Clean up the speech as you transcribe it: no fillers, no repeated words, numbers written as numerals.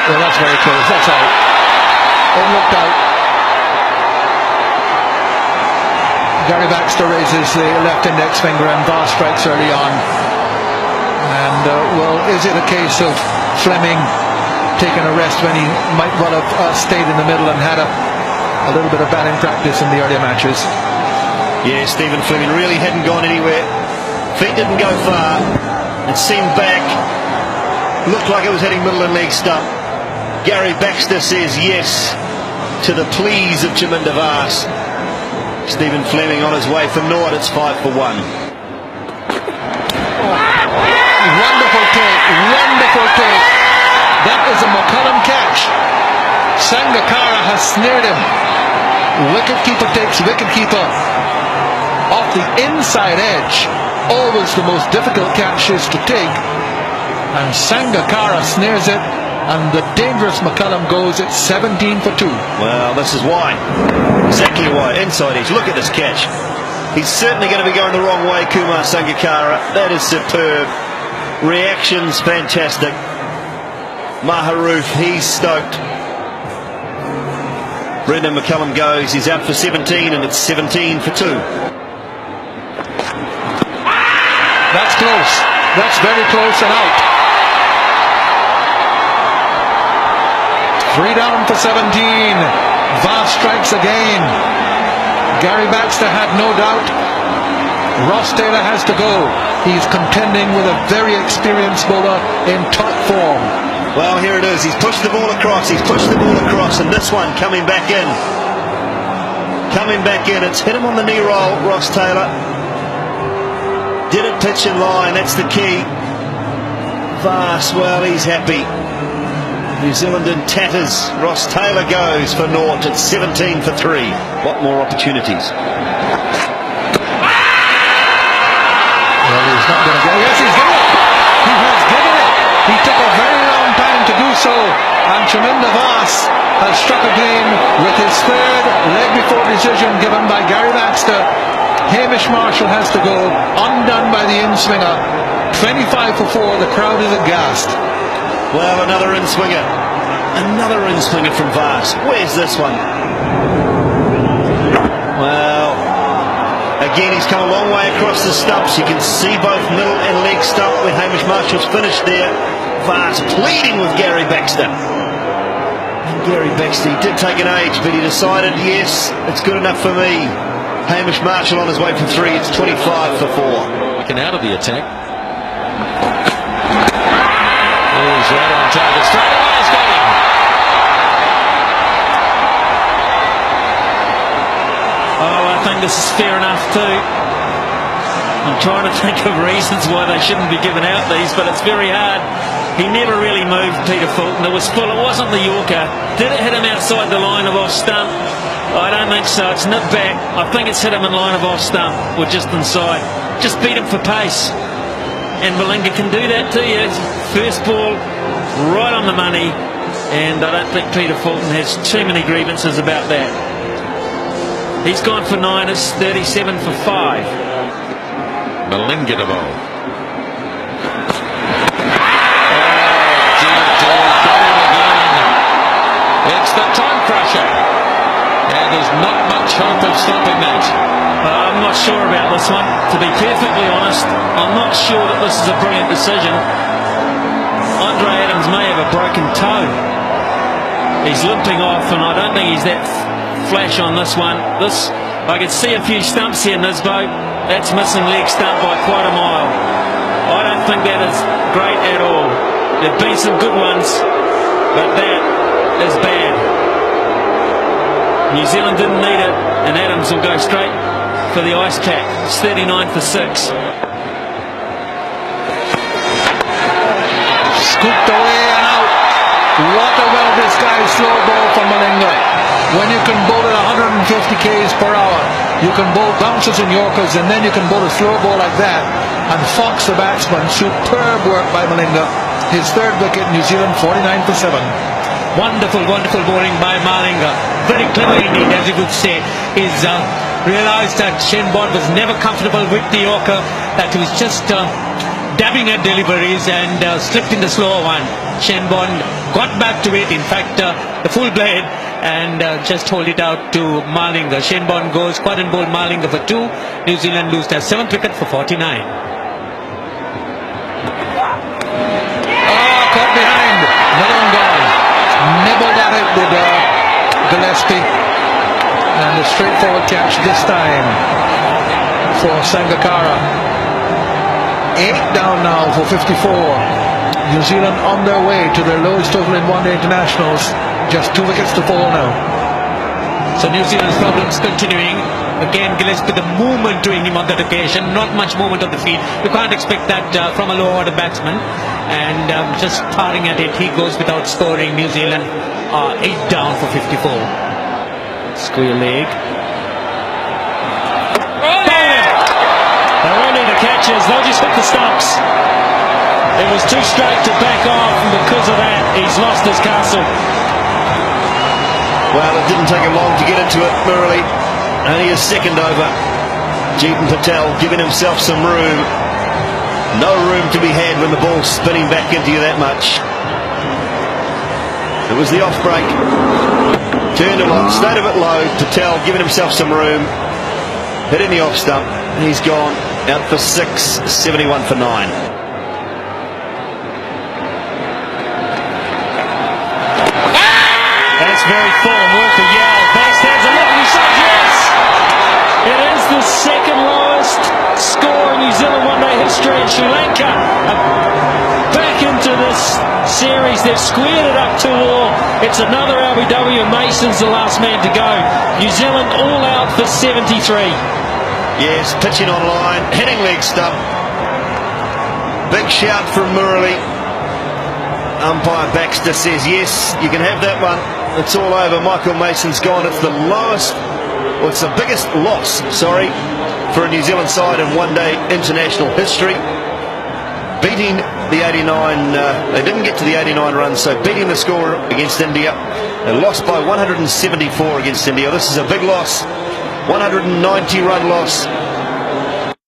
Well, that's very close. That's out. It looked out. Gary Baxter raises the left index finger and Vass strikes early on. And, well, is it a case of Fleming taking a rest when he might well have stayed in the middle and had a little bit of batting practice in the earlier matches? Yeah, Stephen Fleming really hadn't gone anywhere. Feet didn't go far. It seemed back. Looked like it was hitting middle and leg stump. Gary Baxter says yes to the pleas of Chaminda Vass. Stephen Fleming on his way for naught. It's 5 for 1. Wonderful take. Wonderful take. That is a McCullum catch. Sangakkara has snared him. Wicketkeeper takes wicketkeeper off the inside edge. Always the most difficult catches to take. And Sangakkara snares it. And the dangerous McCullum goes at 17 for 2. Well, this is why. Exactly why. Inside edge. Look at this catch. He's certainly going to be going the wrong way, Kumar Sangakkara. That is superb. Reactions fantastic. Maharoof, he's stoked. Brendan McCullum goes. He's out for 17 and it's 17 for 2. That's close. That's very close and out. 3 down for 17. Vass strikes again. Gary Baxter had no doubt. Ross Taylor has to go. He's contending with a very experienced bowler in top form. Well, here it is. He's pushed the ball across. He's pushed the ball across. And this one coming back in. Coming back in. It's hit him on the knee roll, Ross Taylor. Did it pitch in line? That's the key. Vass, well, he's happy. New Zealand in tatters. Ross Taylor goes for naught. It's 17 for 3. What more opportunities? Well, he's not going to go. Yes, he's given it. He has given it. He took a very long time to do so. And Chaminda Vass has struck again with his third leg before decision given by Gary Baxter. Hamish Marshall has to go. Undone by the in-swinger. 25 for 4. The crowd is aghast. Well, another in-swinger. Another in-swinger from Vass. Where's this one? Well, again, he's come a long way across the stumps. You can see both middle and leg stump when Hamish Marshall's finished there. Vass pleading with Gary Baxter. And Gary Baxter, he did take an age, but he decided, yes, it's good enough for me. Hamish Marshall on his way for 3. It's 25 for 4. Looking out of the attack. He's right on target. Straight away he's got him. Oh, I think this is fair enough too. I'm trying to think of reasons why they shouldn't be giving out these, but it's very hard. He never really moved, Peter Fulton. It was full. It wasn't the Yorker. Did it hit him outside the line of off stump? I don't think so. It's nipped back. I think it's hit him in line of off stump or just inside. Just beat him for pace. And Malinga can do that to you. First ball, right on the money. And I don't think Peter Fulton has too many grievances about that. He's gone for 9. It's 37 for 5. Malinga to bowl. It's the time crusher. And there's not much hope of stopping that. I'm not sure about this one. To be perfectly honest, I'm not sure that this is a brilliant decision. Andre Adams may have a broken toe. He's limping off, and I don't think he's that flash on this one. I can see a few stumps here in this boat. That's missing leg stump by quite a mile. I don't think that is great at all. There have been some good ones, but that is bad. New Zealand didn't need it, and Adams will go straight for the ice pack. It's 39 for 6. Scooped away and out. What a well disguised slow ball from Malinga. When you can bowl at 150 k's per hour, you can bowl bounces and yorkers, and then you can bowl a slow ball like that and fox the batsman. Superb work by Malinga. His third wicket, New Zealand 49 for 7. Wonderful, wonderful bowling by Malinga. Very clever indeed, as you would say. He's realised that Shane Bond was never comfortable with the Yorker, that he was just dabbing at deliveries and slipped in the slower one. Shane Bond got back to it, in fact the full blade, and just hold it out to Malinga. Shane Bond goes quad and bowl Malinga for 2. New Zealand lose their 7th wicket for 49. Caught behind. Another one gone. Nibbled at it with Gillespie. And a straightforward catch this time for Sangakkara. 8 down now for 54. New Zealand on their way to their lowest total in one-day internationals. Just 2 wickets to fall now. So New Zealand's problems continuing. Again, Gillespie, the movement to him on that occasion. Not much movement on the field. You can't expect that from a low-order batsman. And just starting at it, he goes without scoring. New Zealand 8 down for 54. Square leg. They won't need the catches. They'll just hit the stumps. It was too straight to back off, and because of that, he's lost his castle. Well, it didn't take him long to get into it, Murali. Only his second over. Jeetan Patel giving himself some room. No room to be had when the ball's spinning back into you that much. It was the off break. Turned a lot, stayed a bit low. Patel giving himself some room. Hitting the off stump. And he's gone out for 6, 71 for 9. That's very full and worth a yell. Vass has a look and he says yes. It is the second lowest score in New Zealand one-day history in Sri Lanka. Back into this series, they've squared it up 2-all. It's another LBW and Mason's the last man to go. New Zealand all out for 73. Yes, pitching on line, hitting leg stump. Big shout from Murali. Umpire Baxter says yes, you can have that one. It's all over. Michael Mason's gone. It's the lowest, well, it's the biggest loss, sorry, for a New Zealand side in one-day international history. Beating the 89, they didn't get to the 89 runs, so beating the score against India. They lost by 174 against India. This is a big loss. 190 run loss